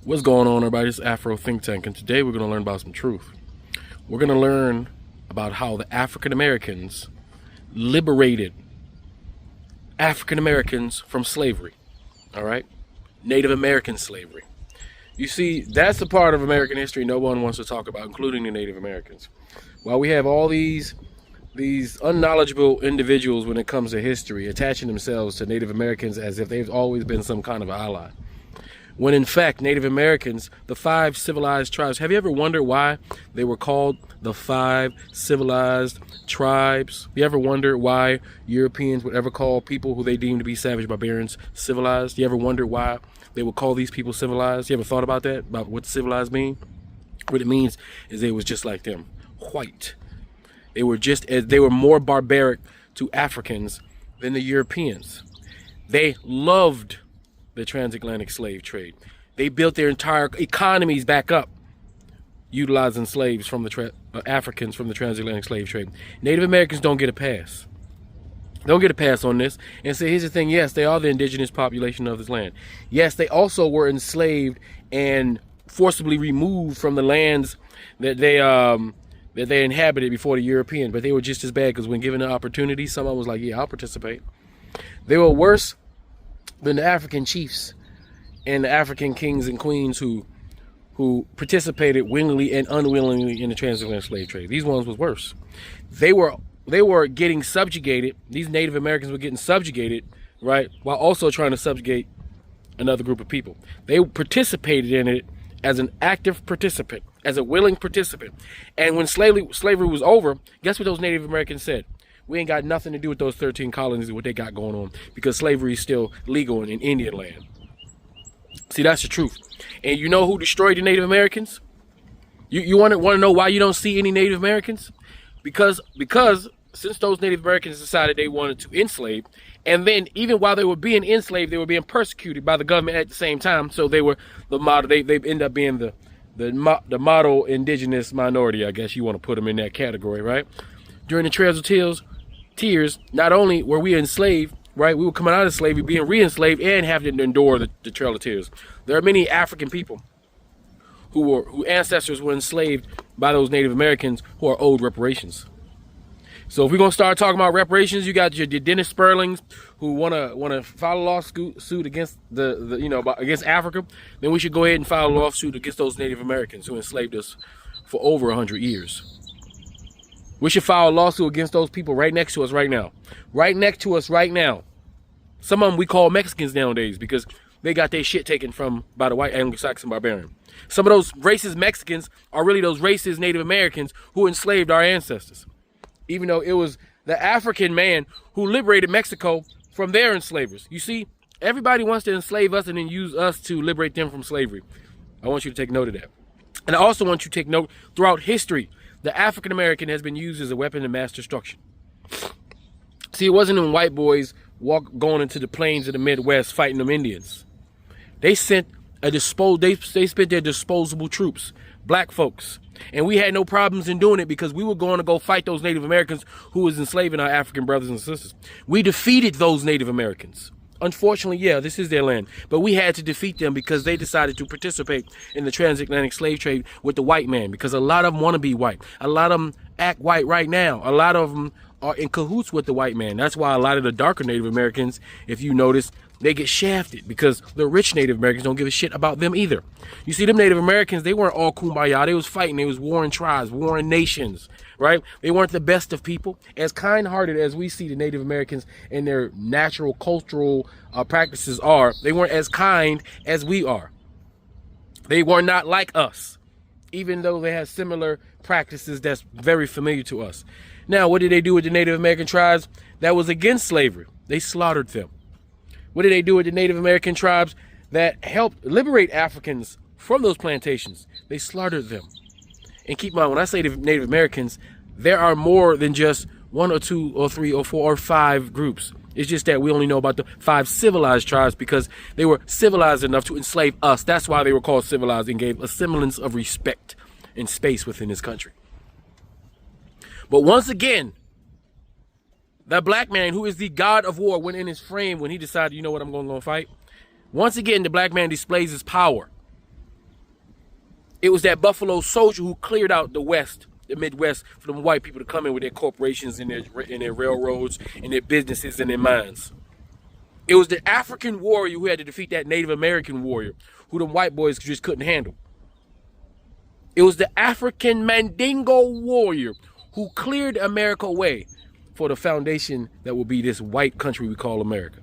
What's going on, everybody? It's Afro Think Tank, and today we're going to learn about some truth. We're going to learn about how the African Americans liberated African Americans from slavery. All right? Native American slavery. You see, that's the part of American history no one wants to talk about, including the Native Americans. While we have all these unknowledgeable individuals when it comes to history attaching themselves to Native Americans as if they've always been some kind of ally. When in fact, Native Americans, the 5 civilized tribes, have you ever wondered why they were called the 5 civilized tribes? You ever wonder why Europeans would ever call people who they deem to be savage barbarians civilized? You ever wonder why they would call these people civilized? You ever thought about that, about what civilized mean? What it means is they was just like them, white. They were more barbaric to Africans than the Europeans. They loved the transatlantic slave trade. They built their entire economies back up utilizing slaves from the Africans from the transatlantic slave trade. Native Americans don't get a pass. Don't get a pass on this. And so here's the thing, yes, they are the indigenous population of this land. Yes, they also were enslaved and forcibly removed from the lands that they inhabited before the Europeans, but they were just as bad because when given the opportunity, someone was like, yeah, I'll participate. They were worse than the African chiefs and the African kings and queens who participated willingly and unwillingly in the transatlantic slave trade. These ones was worse. They were getting subjugated. These Native Americans were getting subjugated, right, while also trying to subjugate another group of people. They participated in it as an active participant, as a willing participant. And when slavery was over, guess what those Native Americans said? We ain't got nothing to do with those 13 colonies and what they got going on because slavery is still legal in Indian land. See, that's the truth. And you know who destroyed the Native Americans? You want to know why you don't see any Native Americans? Because since those Native Americans decided they wanted to enslave, and then even while they were being enslaved, they were being persecuted by the government at the same time. So they were the model. They end up being the model indigenous minority. I guess you want to put them in that category, right? During the Trails of Tears, not only were we enslaved, right? We were coming out of slavery, being re-enslaved, and having to endure the Trail of Tears. There are many African people whose ancestors were enslaved by those Native Americans who are owed reparations. So if we're gonna start talking about reparations, you got your Dennis Sperlings who wanna file a lawsuit against against Africa. Then we should go ahead and file a lawsuit against those Native Americans who enslaved us for over 100 years. We should file a lawsuit against those people right next to us right now. Right next to us right now. Some of them we call Mexicans nowadays because they got their shit taken by the white Anglo-Saxon barbarian. Some of those racist Mexicans are really those racist Native Americans who enslaved our ancestors. Even though it was the African man who liberated Mexico from their enslavers. You see, everybody wants to enslave us and then use us to liberate them from slavery. I want you to take note of that. And I also want you to take note throughout history, the African American has been used as a weapon of mass destruction. See, it wasn't them white boys going into the plains of the Midwest fighting them Indians. They spent their disposable troops, black folks. And we had no problems in doing it because we were going to go fight those Native Americans who was enslaving our African brothers and sisters. We defeated those Native Americans. Unfortunately, yeah, this is their land. But we had to defeat them because they decided to participate in the transatlantic slave trade with the white man. Because a lot of them want to be white. A lot of them act white right now. A lot of them are in cahoots with the white man. That's why a lot of the darker Native Americans, if you notice, they get shafted because the rich Native Americans don't give a shit about them either. You see, them Native Americans, they weren't all kumbaya. They was fighting. They was warring tribes, warring nations, right? They weren't the best of people. As kind-hearted as we see the Native Americans and their natural cultural practices are, they weren't as kind as we are. They were not like us, even though they had similar practices that's very familiar to us. Now, what did they do with the Native American tribes that was against slavery? They slaughtered them. What did they do with the Native American tribes that helped liberate Africans from those plantations? They slaughtered them. And keep in mind, when I say the Native Americans, there are more than just 1 or 2 or 3 or 4 or 5 groups. It's just that we only know about the 5 civilized tribes because they were civilized enough to enslave us. That's why they were called civilized and gave a semblance of respect and space within this country. But once again, the black man who is the god of war went in his frame when he decided, you know what, I'm going to go fight. Once again, the black man displays his power. It was that Buffalo Soldier who cleared out the West, the Midwest, for them white people to come in with their corporations and their railroads and their businesses and their mines. It was the African warrior who had to defeat that Native American warrior who them white boys just couldn't handle. It was the African Mandingo warrior who cleared America away for the foundation that will be this white country we call America.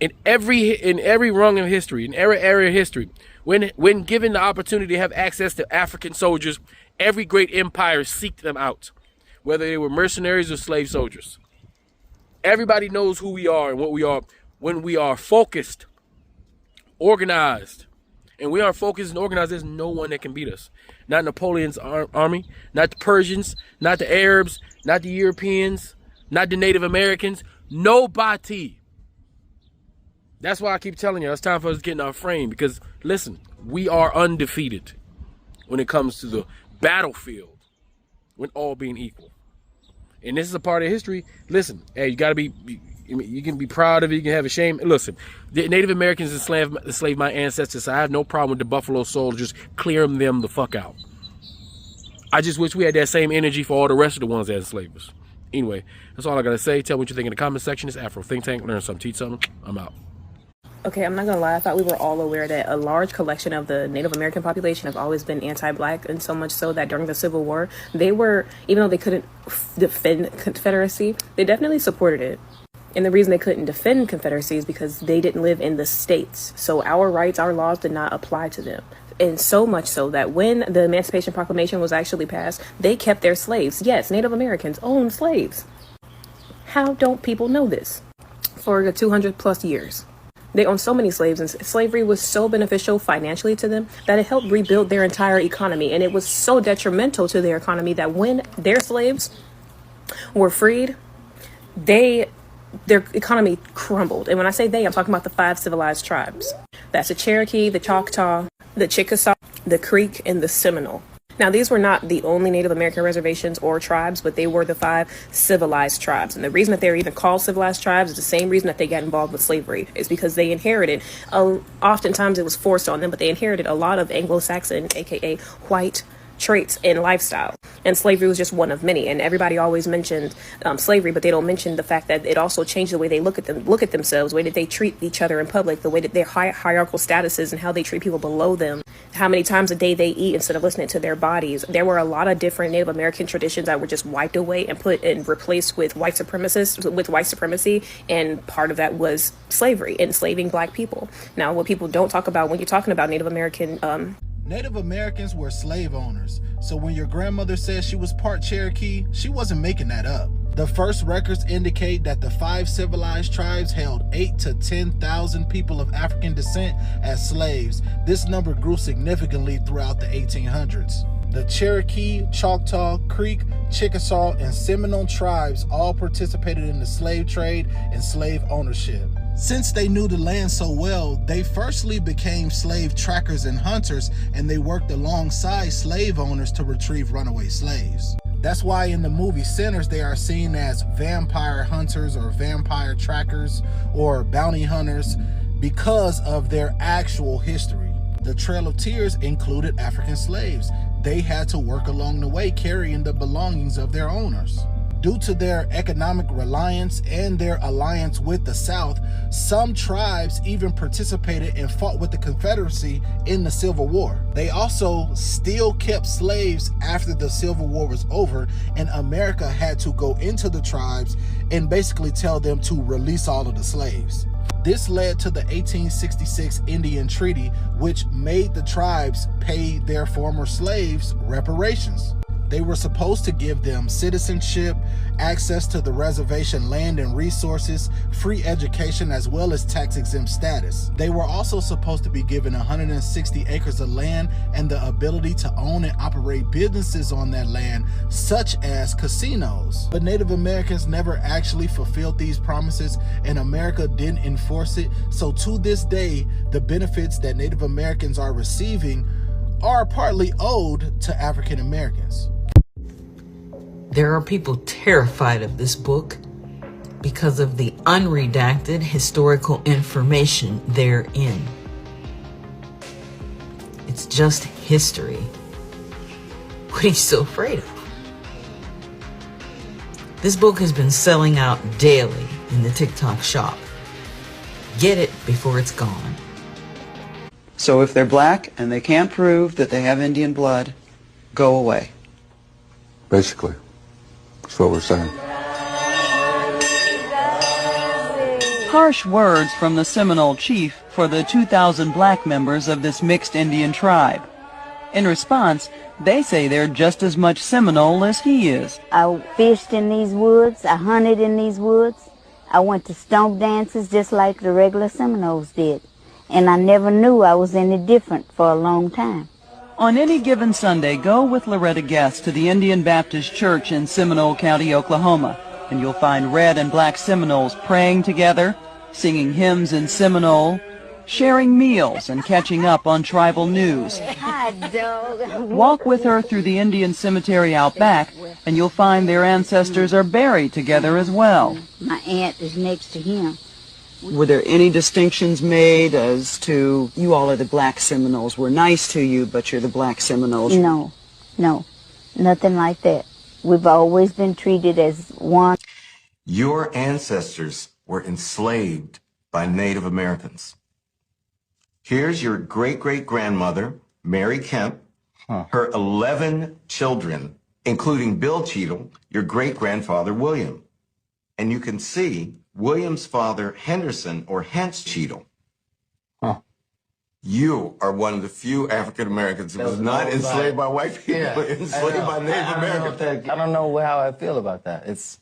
In every rung of history, in every area of history, when given the opportunity to have access to African soldiers, every great empire seeked them out, whether they were mercenaries or slave soldiers. Everybody knows who we are and what we are when we are focused, organized. And we are focused and organized. There's no one that can beat us. Not Napoleon's army, not the Persians, not the Arabs, not the Europeans, not the Native Americans. Nobody. That's why I keep telling you, it's time for us to get in our frame. Because, listen, we are undefeated when it comes to the battlefield, when all being equal. And this is a part of history. Listen, hey, you got to be, you can be proud of it. You can have a shame. Listen, the Native Americans enslaved my ancestors. So I have no problem with the Buffalo Soldiers clearing them the fuck out. I just wish we had that same energy for all the rest of the ones that enslaved us. Anyway, that's all I got to say. Tell me what you think in the comment section. It's Afro Think Tank. Learn something, teach something. I'm out. Okay, I'm not gonna lie, I thought we were all aware that a large collection of the Native American population have always been anti-black, and so much so that during the Civil War, they were, even though they couldn't defend Confederacy, they definitely supported it. And the reason they couldn't defend Confederacy is because they didn't live in the states. So our rights, our laws did not apply to them. And so much so that when the Emancipation Proclamation was actually passed, they kept their slaves. Yes, Native Americans owned slaves. How don't people know this? For the 200 plus years. They owned so many slaves, and slavery was so beneficial financially to them that it helped rebuild their entire economy. And it was so detrimental to their economy that when their slaves were freed, their economy crumbled. And when I say they, I'm talking about the 5 civilized tribes. That's the Cherokee, the Choctaw, the Chickasaw, the Creek, and the Seminole. Now, these were not the only Native American reservations or tribes, but they were the 5 civilized tribes. And the reason that they're even called civilized tribes is the same reason that they got involved with slavery, is because they inherited, oftentimes it was forced on them, but they inherited a lot of Anglo-Saxon, aka white, traits and lifestyle. And slavery was just one of many. And everybody always mentioned slavery, but they don't mention the fact that it also changed the way they look at themselves, the way that they treat each other in public, the way that their hierarchical statuses and how they treat people below them, how many times a day they eat instead of listening to their bodies. There were a lot of different Native American traditions that were just wiped away and put and replaced with white supremacy. And part of that was slavery, enslaving black people. Now, what people don't talk about when you're talking about Native Americans were slave owners, so when your grandmother said she was part Cherokee, she wasn't making that up. The first records indicate that the 5 civilized tribes held 8,000 to 10,000 people of African descent as slaves. This number grew significantly throughout the 1800s. The Cherokee, Choctaw, Creek, Chickasaw, and Seminole tribes all participated in the slave trade and slave ownership. Since they knew the land so well, they firstly became slave trackers and hunters, and they worked alongside slave owners to retrieve runaway slaves. That's why in the movie Sinners, they are seen as vampire hunters or vampire trackers or bounty hunters because of their actual history. The Trail of Tears included African slaves. They had to work along the way carrying the belongings of their owners. Due to their economic reliance and their alliance with the South, some tribes even participated and fought with the Confederacy in the Civil War. They also still kept slaves after the Civil War was over, and America had to go into the tribes and basically tell them to release all of the slaves. This led to the 1866 Indian Treaty, which made the tribes pay their former slaves reparations. They were supposed to give them citizenship, access to the reservation land and resources, free education, as well as tax-exempt status. They were also supposed to be given 160 acres of land and the ability to own and operate businesses on that land, such as casinos. But Native Americans never actually fulfilled these promises, and America didn't enforce it. So to this day, the benefits that Native Americans are receiving are partly owed to African Americans. There are people terrified of this book because of the unredacted historical information therein. It's just history. What are you so afraid of? This book has been selling out daily in the TikTok shop. Get it before it's gone. So if they're black and they can't prove that they have Indian blood, go away. Basically, that's what we're saying. Harsh words from the Seminole chief for the 2,000 black members of this mixed Indian tribe. In response, they say they're just as much Seminole as he is. I fished in these woods, I hunted in these woods, I went to stomp dances just like the regular Seminoles did. And I never knew I was any different for a long time. On any given Sunday, go with Loretta Guest to the Indian Baptist Church in Seminole County, Oklahoma, and you'll find red and black Seminoles praying together, singing hymns in Seminole, sharing meals and catching up on tribal news. Hi, dog. Walk with her through the Indian cemetery out back, and you'll find their ancestors are buried together as well. My aunt is next to him. Were there any distinctions made as to, you all are the black Seminoles, we're nice to you, but you're the black Seminoles? No, nothing like that. We've always been treated as one. Your ancestors were enslaved by Native Americans. Here's your great-great-grandmother, Mary Kemp, her 11 children, including Bill Cheadle, your great-grandfather, William. And you can see William's father, Henderson, or Hence Cheadle. You are one of the few African Americans who was not enslaved by white people, but enslaved by Native Americans. I don't know how I feel about that. It's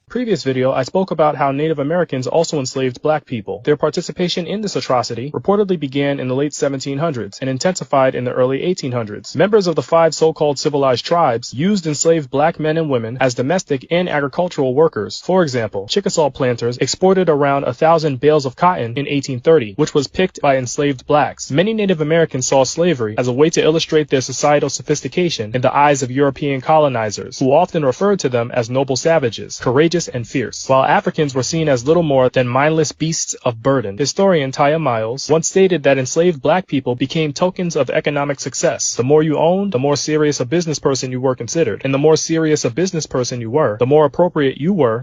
Previous video, I spoke about how Native Americans also enslaved black people. Their participation in this atrocity reportedly began in the late 1700s and intensified in the early 1800s. Members of the 5 so-called civilized tribes used enslaved black men and women as domestic and agricultural workers. For example, Chickasaw planters exported around 1,000 bales of cotton in 1830, which was picked by enslaved blacks. Many Native Americans saw slavery as a way to illustrate their societal sophistication in the eyes of European colonizers, who often referred to them as noble savages, courageous and fierce, while Africans were seen as little more than mindless beasts of burden. Historian Taya Miles once stated that enslaved black people became tokens of economic success. The more you owned, the more serious a business person you were considered, and the more serious a business person you were, the more appropriate you were.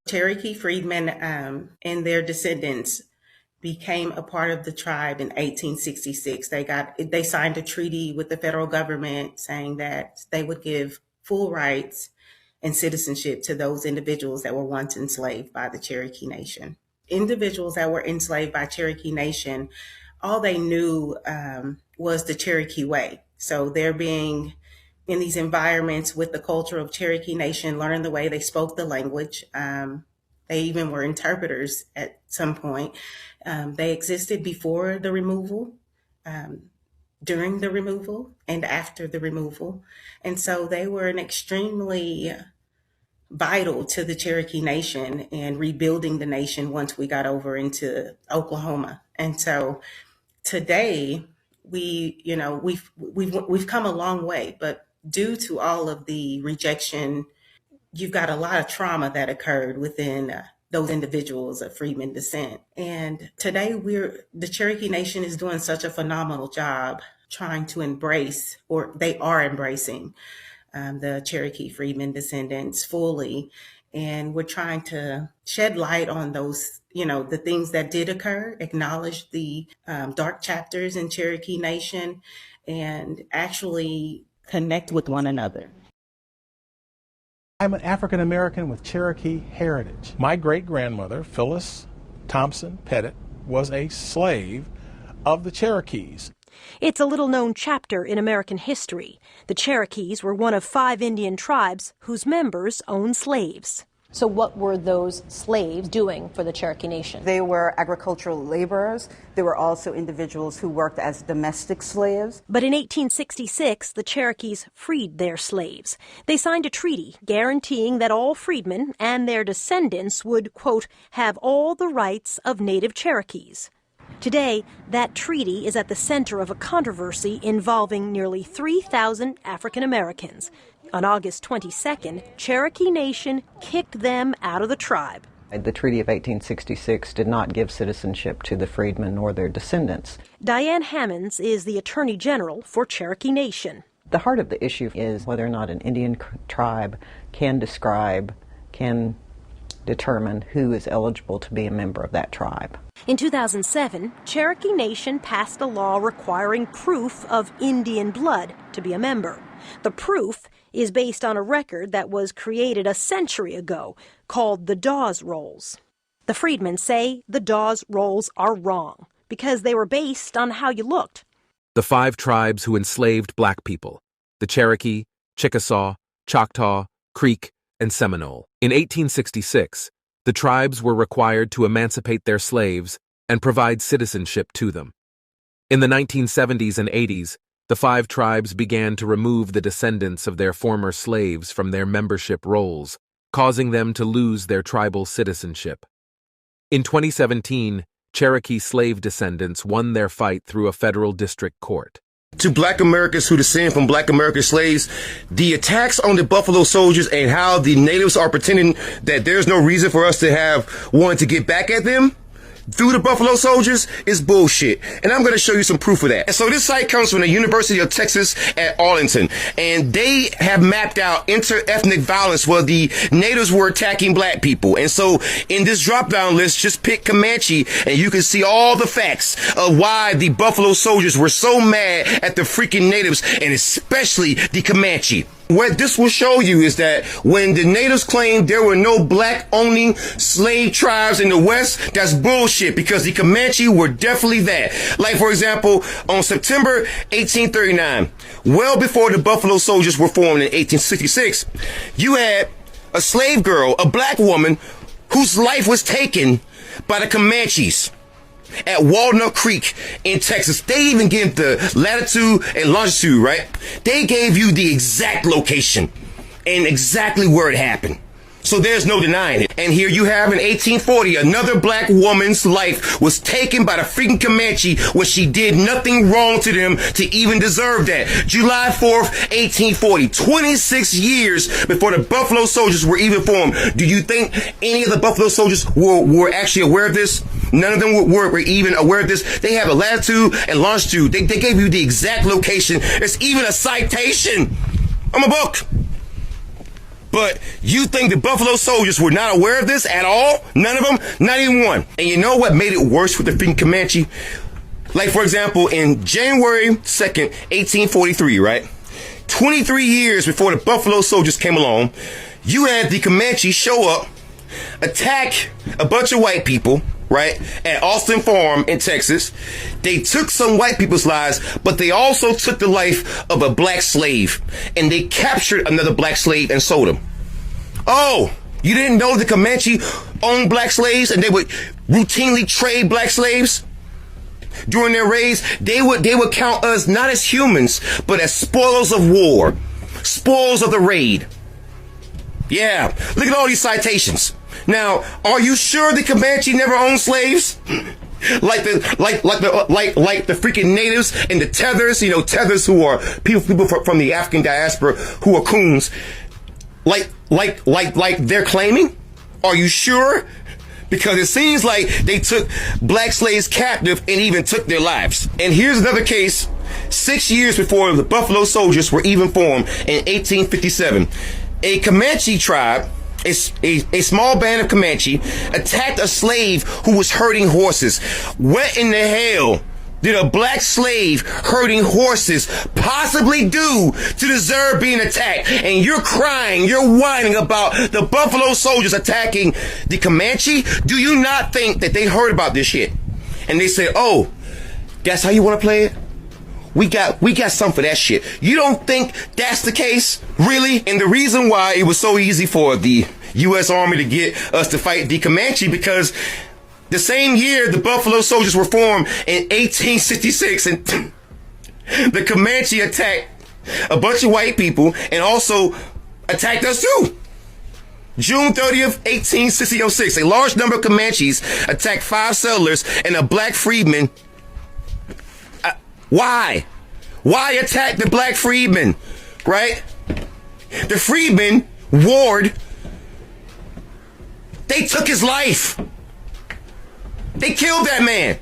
Cherokee freedmen and their descendants became a part of the tribe in 1866. They signed a treaty with the federal government saying that they would give full rights and citizenship to those individuals that were once enslaved by the Cherokee Nation. Individuals that were enslaved by Cherokee Nation, all they knew was the Cherokee way. So they're being in these environments with the culture of Cherokee Nation, learning the way they spoke the language. They even were interpreters at some point. They existed before the removal, during the removal, and after the removal. And so they were an extremely vital to the Cherokee Nation and rebuilding the nation once we got over into Oklahoma. And so today we've come a long way, but due to all of the rejection, you've got a lot of trauma that occurred within those individuals of freedmen descent. And today the Cherokee Nation is doing such a phenomenal job trying to embrace, or they are embracing, the Cherokee freedmen descendants fully. And we're trying to shed light on those, the things that did occur, acknowledge the dark chapters in Cherokee Nation, and actually connect with one another. I'm an African American with Cherokee heritage. My great-grandmother, Phyllis Thompson Pettit, was a slave of the Cherokees. It's a little-known chapter in American history. The Cherokees were one of 5 Indian tribes whose members owned slaves. So what were those slaves doing for the Cherokee Nation? They were agricultural laborers. There were also individuals who worked as domestic slaves. But in 1866, the Cherokees freed their slaves. They signed a treaty guaranteeing that all freedmen and their descendants would, quote, have all the rights of native Cherokees. Today, that treaty is at the center of a controversy involving nearly 3,000 African Americans. On August 22nd, Cherokee Nation kicked them out of the tribe. The Treaty of 1866 did not give citizenship to the freedmen nor their descendants. Diane Hammonds is the Attorney General for Cherokee Nation. The heart of the issue is whether or not an Indian tribe can determine who is eligible to be a member of that tribe. In 2007, Cherokee Nation passed a law requiring proof of Indian blood to be a member. The proof is based on a record that was created a century ago called the Dawes Rolls. The freedmen say the Dawes Rolls are wrong because they were based on how you looked. The 5 tribes who enslaved black people: the Cherokee, Chickasaw, Choctaw, Creek, and Seminole. In 1866, the tribes were required to emancipate their slaves and provide citizenship to them. In the 1970s and 80s, the 5 tribes began to remove the descendants of their former slaves from their membership rolls, causing them to lose their tribal citizenship. In 2017, Cherokee slave descendants won their fight through a federal district court. To black Americans who descend from black American slaves, the attacks on the Buffalo Soldiers and how the natives are pretending that there's no reason for us to have wanted to get back at them through the Buffalo Soldiers is bullshit. And I'm going to show you some proof of that. And so this site comes from the University of Texas at Arlington. And they have mapped out inter-ethnic violence where the natives were attacking black people. And so in this drop-down list, just pick Comanche and you can see all the facts of why the Buffalo Soldiers were so mad at the freaking natives, and especially the Comanche. What this will show you is that when the natives claimed there were no black-owning slave tribes in the West, that's bullshit, because the Comanche were definitely that. Like, for example, on September 1839, well before the Buffalo Soldiers were formed in 1866, you had a slave girl, a black woman, whose life was taken by the Comanches at Walnut Creek in Texas. They even gave the latitude and longitude, right? They gave you the exact location and exactly where it happened. So there's no denying it. And here you have in 1840, another black woman's life was taken by the freaking Comanche when she did nothing wrong to them to even deserve that. July 4th, 1840, 26 years before the Buffalo Soldiers were even formed. Do you think any of the Buffalo Soldiers were actually aware of this? None of them were even aware of this. They have a latitude and longitude. They gave you the exact location. There's even a citation on my book. But you think the Buffalo Soldiers were not aware of this at all? None of them? Not even one. And you know what made it worse with the freaking Comanche? Like, for example, in January 2nd, 1843, right? 23 years before the Buffalo Soldiers came along, you had the Comanche show up, attack a bunch of white people, right, at Austin Farm in Texas. They took some white people's lives, but they also took the life of a black slave, and they captured another black slave and sold him. Oh, you didn't know the Comanche owned black slaves and they would routinely trade black slaves during their raids? They would count us not as humans, but as spoils of war, spoils of the raid. Yeah, look at all these citations. Now, are you sure the Comanche never owned slaves? Like the freaking natives and the tethers, you know, tethers who are people from the African diaspora who are coons. Like they're claiming? Are you sure? Because it seems like they took black slaves captive and even took their lives. And here's another case 6 years before the Buffalo Soldiers were even formed in 1857. A Comanche tribe, a small band of Comanche, attacked a slave who was herding horses. What in the hell did a black slave herding horses possibly do to deserve being attacked? And you're crying, you're whining about the Buffalo Soldiers attacking the Comanche? Do you not think that they heard about this shit? And they said, oh, that's how you want to play it? We got something for that shit. You don't think that's the case? Really? And the reason why it was so easy for the U.S. Army to get us to fight the Comanche, because the same year the Buffalo Soldiers were formed in 1866, and the Comanche attacked a bunch of white people and also attacked us too. June 30th, 1866, a large number of Comanches attacked 5 settlers and a black freedman. Why? Why attack the black freedmen, right? The freedmen warred They took his life. They killed that man.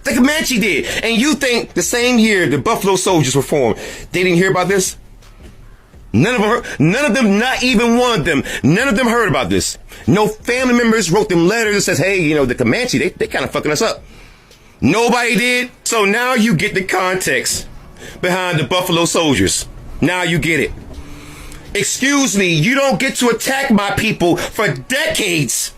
The Comanche did. And you think the same year the Buffalo Soldiers were formed, they didn't hear about this? None of them, not even one of them, none of them heard about this. No family members wrote them letters that says, hey, the Comanche, they kind of fucking us up. Nobody did. So now you get the context behind the Buffalo Soldiers. Now you get it. Excuse me, you don't get to attack my people for decades.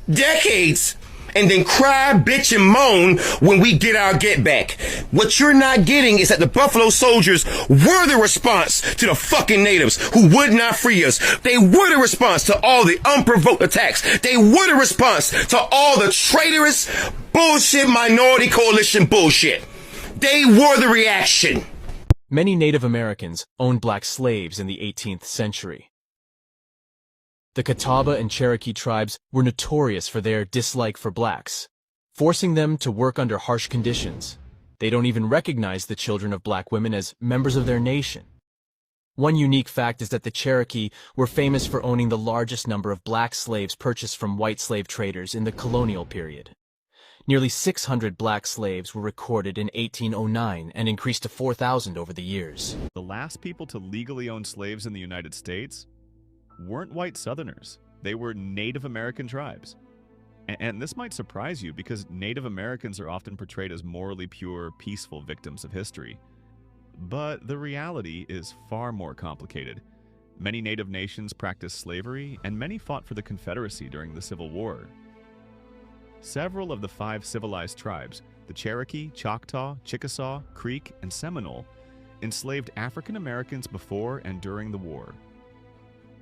Decades. And then cry, bitch, and moan when we get our get back. What you're not getting is that the Buffalo Soldiers were the response to the fucking natives who would not free us. They were the response to all the unprovoked attacks. They were the response to all the traitorous bullshit minority coalition bullshit. They were the reaction. Many Native Americans owned black slaves in the 18th century. The Catawba and Cherokee tribes were notorious for their dislike for blacks, forcing them to work under harsh conditions. They don't even recognize the children of black women as members of their nation. One unique fact is that the Cherokee were famous for owning the largest number of black slaves purchased from white slave traders in the colonial period. Nearly 600 black slaves were recorded in 1809 and increased to 4,000 over the years. The last people to legally own slaves in the United States weren't white Southerners. They were Native American tribes. And this might surprise you because Native Americans are often portrayed as morally pure, peaceful victims of history. But the reality is far more complicated. Many Native nations practiced slavery, and many fought for the Confederacy during the Civil War. Several of the 5 civilized tribes, the Cherokee, Choctaw, Chickasaw, Creek, and Seminole, enslaved African Americans before and during the war.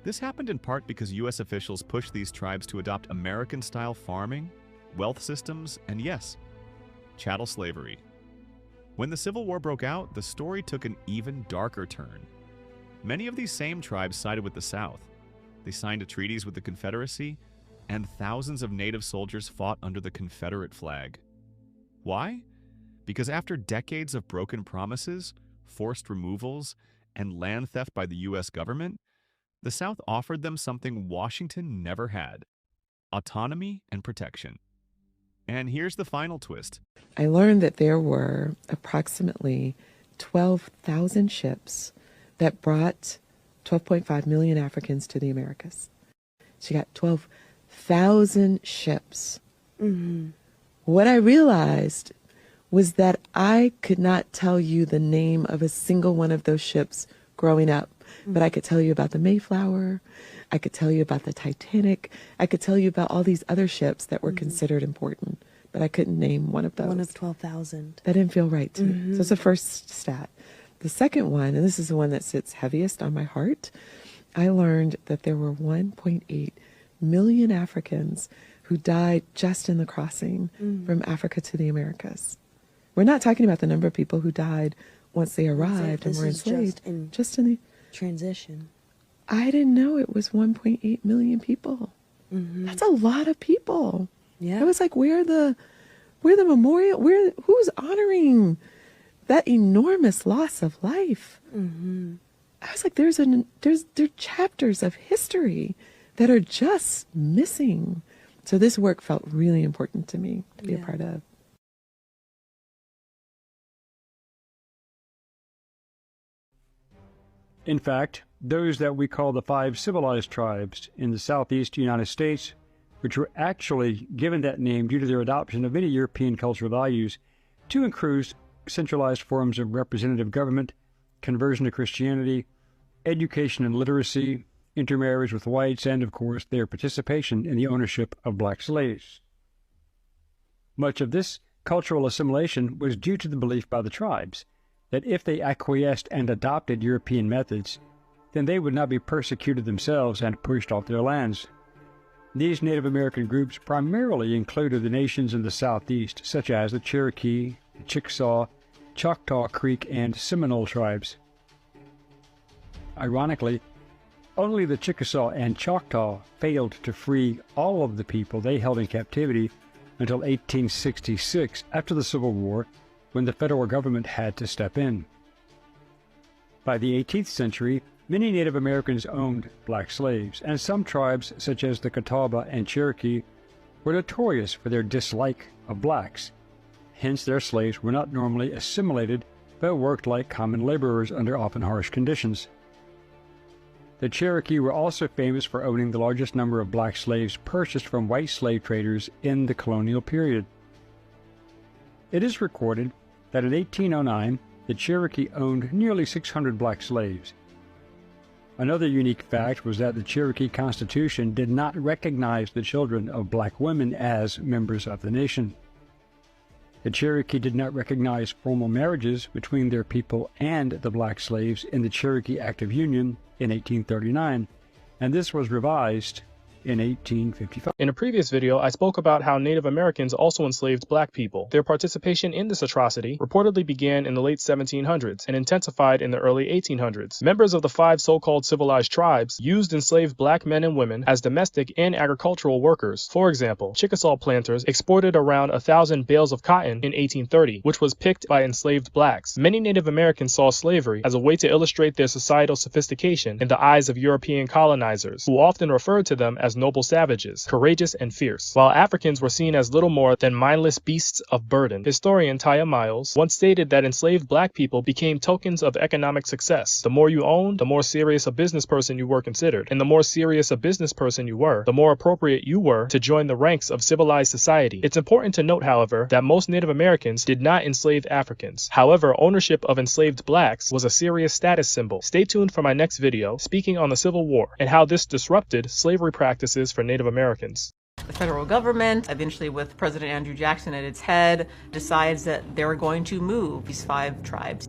This happened in part because U.S. officials pushed these tribes to adopt American-style farming, wealth systems, and yes, chattel slavery. When the Civil War broke out, the story took an even darker turn. Many of these same tribes sided with the South. They signed treaties with the Confederacy, and thousands of Native soldiers fought under the Confederate flag. Why? Because after decades of broken promises, forced removals, and land theft by the U.S. government, the South offered them something Washington never had: autonomy and protection. And here's the final twist. I learned that there were approximately 12,000 ships that brought 12.5 million Africans to the Americas. So you got 12,000 ships. Mm-hmm. What I realized was that I could not tell you the name of a single one of those ships growing up. But I could tell you about the Mayflower, I could tell you about the Titanic, I could tell you about all these other ships that were considered important, but I couldn't name one of those. One of 12,000. That didn't feel right to me. So it's the first stat. The second one, and this is the one that sits heaviest on my heart, I learned that there were 1.8 million Africans who died just in the crossing from Africa to the Americas. We're not talking about the number of people who died once they arrived and were enslaved. Just in the transition. I didn't know it was 1.8 million people. That's a lot of people. Yeah. I was like, where the memorial? Who's honoring that enormous loss of life? I was like, there are chapters of history that are just missing. So this work felt really important to me to be a part of. In fact, those that we call the 5 civilized tribes in the southeast United States, which were actually given that name due to their adoption of many European cultural values, to include centralized forms of representative government, conversion to Christianity, education and literacy, intermarriage with whites, and, of course, their participation in the ownership of black slaves. Much of this cultural assimilation was due to the belief by the tribes that if they acquiesced and adopted European methods, then they would not be persecuted themselves and pushed off their lands. These Native American groups primarily included the nations in the southeast, such as the Cherokee, the Chickasaw, Choctaw, Creek, and Seminole tribes. Ironically, only the Chickasaw and Choctaw failed to free all of the people they held in captivity until 1866, after the Civil War, when the federal government had to step in. By the 18th century, Many Native Americans owned black slaves, and some tribes, such as the Catawba and Cherokee, were notorious for their dislike of blacks. Hence, their slaves were not normally assimilated, but worked like common laborers under often harsh conditions. The Cherokee were also famous for owning the largest number of black slaves purchased from white slave traders in the colonial period. It is recorded that in 1809, the Cherokee owned nearly 600 black slaves. Another unique fact was that the Cherokee Constitution did not recognize the children of black women as members of the nation. The Cherokee did not recognize formal marriages between their people and the black slaves in the Cherokee Act of Union in 1839, and this was revised in 1855. In a previous video, I spoke about how Native Americans also enslaved black people. Their participation in this atrocity reportedly began in the late 1700s and intensified in the early 1800s. Members of the 5 so-called civilized tribes used enslaved black men and women as domestic and agricultural workers. For example, Chickasaw planters exported around 1,000 bales of cotton in 1830, which was picked by enslaved blacks. Many Native Americans saw slavery as a way to illustrate their societal sophistication in the eyes of European colonizers, who often referred to them as noble savages, courageous and fierce, while Africans were seen as little more than mindless beasts of burden. Historian Taya Miles once stated that enslaved black people became tokens of economic success. The more you owned, the more serious a business person you were considered, and the more serious a business person you were, the more appropriate you were to join the ranks of civilized society. It's important to note, however, that most Native Americans did not enslave Africans. However, ownership of enslaved blacks was a serious status symbol. Stay tuned for my next video speaking on the Civil War and how this disrupted slavery practices for Native Americans. The federal government, eventually with President Andrew Jackson at its head, decides that they're going to move these 5 tribes.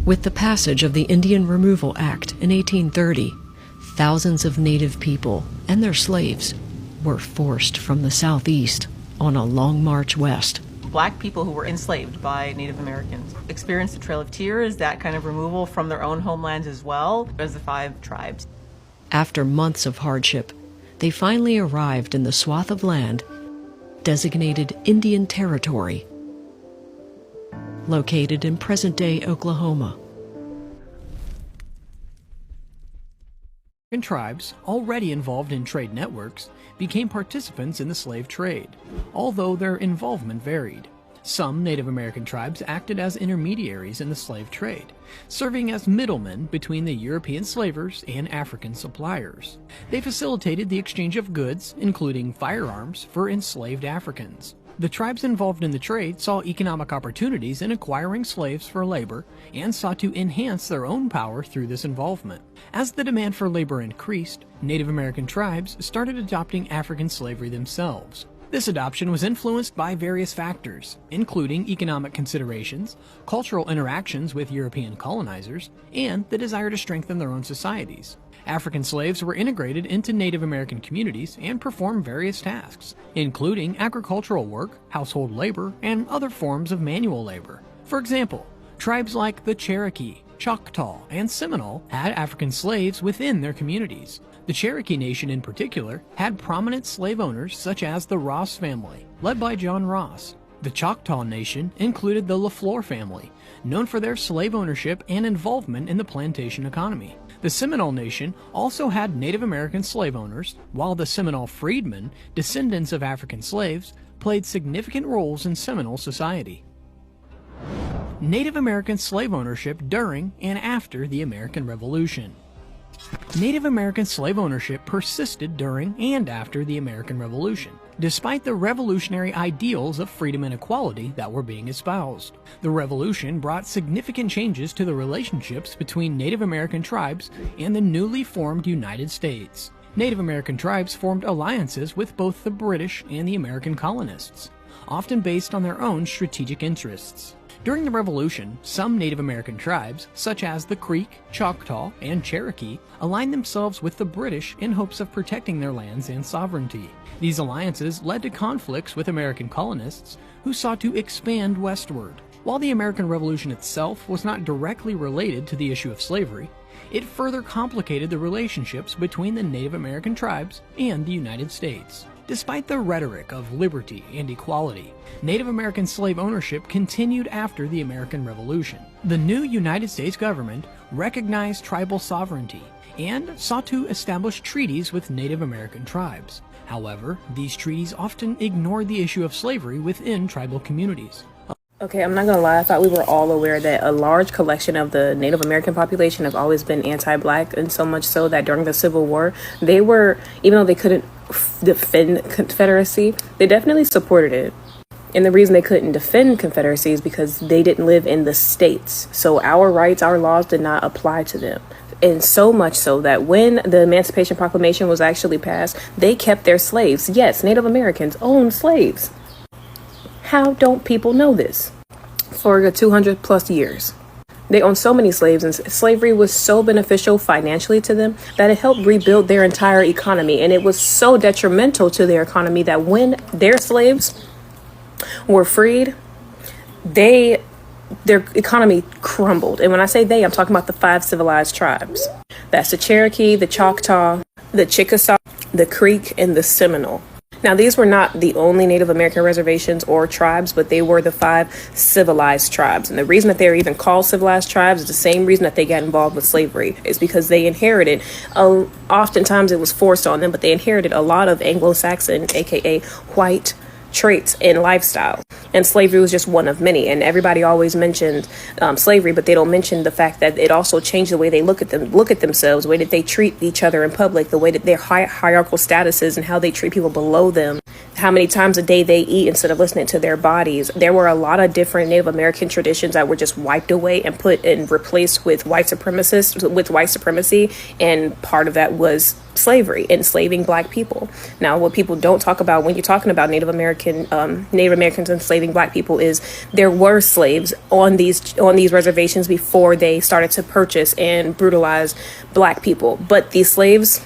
With the passage of the Indian Removal Act in 1830, thousands of Native people and their slaves were forced from the southeast on a long march west. Black people who were enslaved by Native Americans experienced the Trail of Tears, that kind of removal from their own homelands as well as the 5 tribes. After months of hardship, they finally arrived in the swath of land designated Indian Territory, located in present-day Oklahoma. Tribes, already involved in trade networks, became participants in the slave trade, although their involvement varied. Some Native American tribes acted as intermediaries in the slave trade, serving as middlemen between the European slavers and African suppliers. They facilitated the exchange of goods, including firearms, for enslaved Africans. The tribes involved in the trade saw economic opportunities in acquiring slaves for labor and sought to enhance their own power through this involvement. As the demand for labor increased, Native American tribes started adopting African slavery themselves. This adoption was influenced by various factors, including economic considerations, cultural interactions with European colonizers, and the desire to strengthen their own societies. African slaves were integrated into Native American communities and performed various tasks, including agricultural work, household labor, and other forms of manual labor. For example, tribes like the Cherokee, Choctaw, and Seminole had African slaves within their communities. The Cherokee Nation in particular had prominent slave owners such as the Ross family, led by John Ross. The Choctaw Nation included the LaFleur family, known for their slave ownership and involvement in the plantation economy. The Seminole Nation also had Native American slave owners, while the Seminole freedmen, descendants of African slaves, played significant roles in Seminole society. Native American slave ownership during and after the American Revolution. Native American slave ownership persisted during and after the American Revolution, despite the revolutionary ideals of freedom and equality that were being espoused. The Revolution brought significant changes to the relationships between Native American tribes and the newly formed United States. Native American tribes formed alliances with both the British and the American colonists, often based on their own strategic interests. During the Revolution, some Native American tribes, such as the Creek, Choctaw, and Cherokee, aligned themselves with the British in hopes of protecting their lands and sovereignty. These alliances led to conflicts with American colonists who sought to expand westward. While the American Revolution itself was not directly related to the issue of slavery, it further complicated the relationships between the Native American tribes and the United States. Despite the rhetoric of liberty and equality, Native American slave ownership continued after the American Revolution. The new United States government recognized tribal sovereignty and sought to establish treaties with Native American tribes. However, these treaties often ignored the issue of slavery within tribal communities. Okay, I'm not gonna lie, I thought we were all aware that a large collection of the Native American population have always been anti-Black, and so much so that during the Civil War, they were, even though they couldn't defend Confederacy, they definitely supported it. And the reason they couldn't defend Confederacy is because they didn't live in the states. So our rights, our laws did not apply to them. And so much so that when the Emancipation Proclamation was actually passed, they kept their slaves. Yes, Native Americans owned slaves. How don't people know this? For 200 plus years. They owned so many slaves, and slavery was so beneficial financially to them that it helped rebuild their entire economy. And it was so detrimental to their economy that when their slaves were freed, their economy crumbled. And when I say they, I'm talking about the 5 civilized tribes. That's the Cherokee, the Choctaw, the Chickasaw, the Creek, and the Seminole. Now, these were not the only Native American reservations or tribes, but they were the 5 civilized tribes. And the reason that they're even called civilized tribes is the same reason that they got involved with slavery. It's because they inherited, oftentimes it was forced on them, but they inherited a lot of Anglo-Saxon, aka white, traits and lifestyle. And slavery was just one of many. And everybody always mentions slavery, but they don't mention the fact that it also changed the way they look at themselves, the way that they treat each other in public, the way that their hierarchical statuses and how they treat people below them, how many times a day they eat instead of listening to their bodies. There were a lot of different Native American traditions that were just wiped away and put and replaced with white supremacy. And part of that was slavery, enslaving Black people. Now, what people don't talk about when you're talking about Native Americans enslaving Black people is there were slaves on these reservations before they started to purchase and brutalize Black people. But these slaves,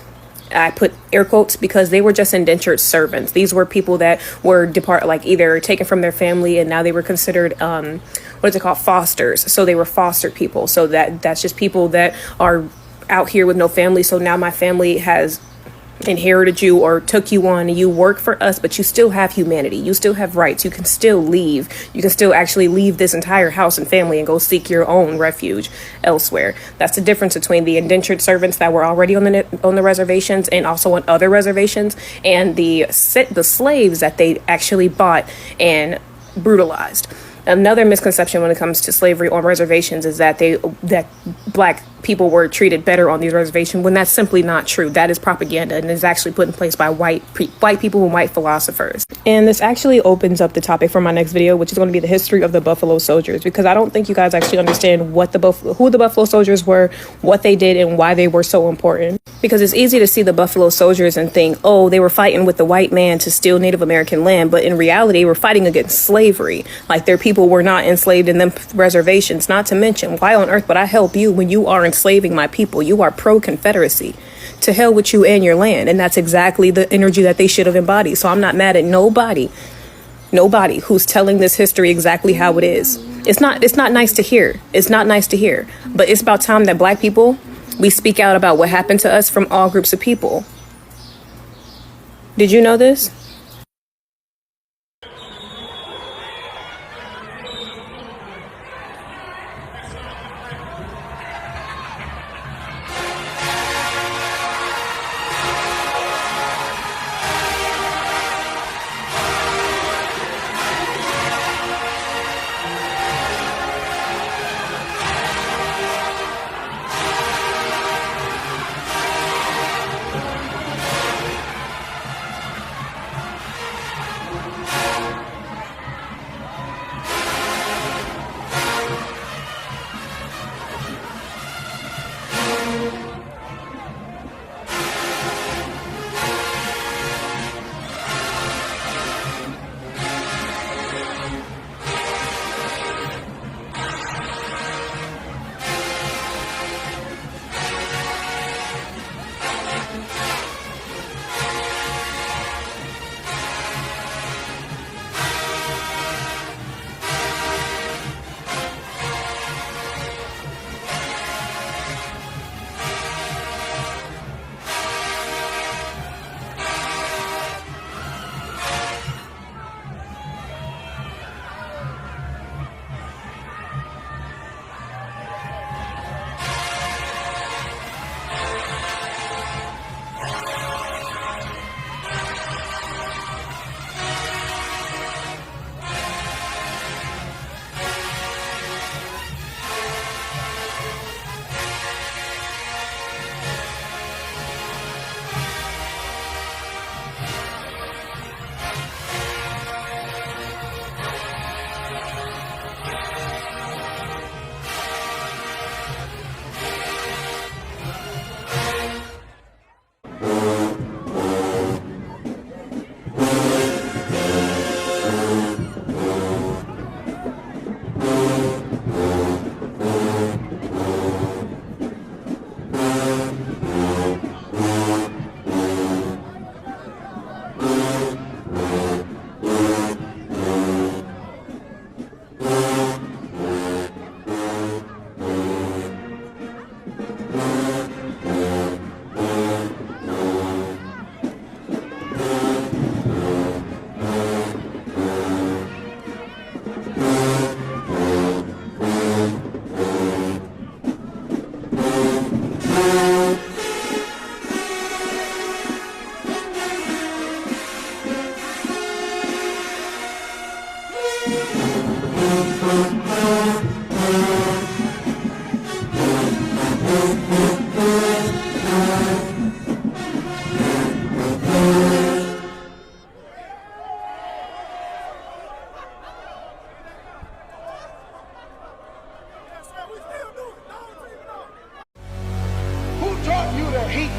I put air quotes because they were just indentured servants. These were people that were either taken from their family, and now they were considered fosters. So they were fostered people. So that's just people that are out here with no family. So now my family has inherited you or took you on, and you work for us, but you still have humanity. You still have rights. You can still leave. You can still actually leave this entire house and family and go seek your own refuge elsewhere. That's the difference between the indentured servants that were already on the reservations and also on other reservations, and the slaves that they actually bought and brutalized. Another misconception when it comes to slavery on reservations is that Black people were treated better on these reservations, when that's simply not true. That is propaganda, and is actually put in place by white people and white philosophers. And this actually opens up the topic for my next video, which is going to be the history of the Buffalo Soldiers, because I don't think you guys actually understand who the Buffalo Soldiers were, what they did, and why they were so important. Because it's easy to see the Buffalo Soldiers and think, oh, they were fighting with the white man to steal Native American land, but in reality, they were fighting against slavery. Like, their people were not enslaved in them reservations. Not to mention, why on earth would I help you when you are enslaving my people? You are pro-Confederacy. To hell with you and your land. And that's exactly the energy that they should have embodied. So I'm not mad at nobody who's telling this history exactly how it is. It's not nice to hear. It's not nice to hear. But it's about time that Black people, we speak out about what happened to us from all groups of people. Did you know this?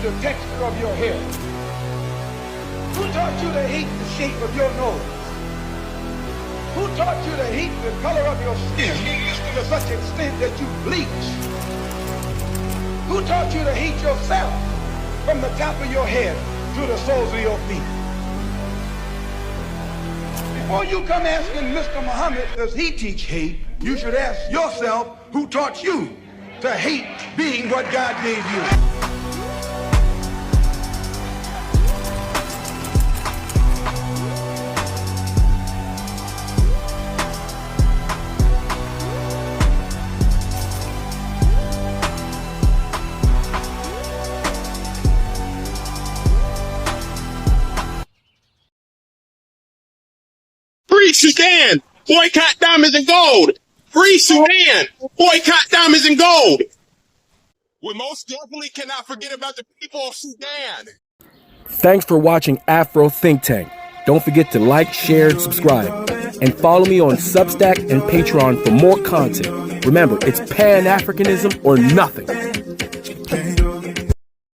the texture of your hair? Who taught you to hate the shape of your nose? Who taught you to hate the color of your skin to such extent that you bleach? Who taught you to hate yourself from the top of your head to the soles of your feet? Before you come asking Mr. Muhammad, does he teach hate? You should ask yourself, who taught you to hate being what God gave you? Free Sudan! Boycott diamonds and gold! Free Sudan! Boycott diamonds and gold! We most definitely cannot forget about the people of Sudan! Thanks for watching Afro Think Tank. Don't forget to like, share, and subscribe. And follow me on Substack and Patreon for more content. Remember, it's Pan-Africanism or nothing.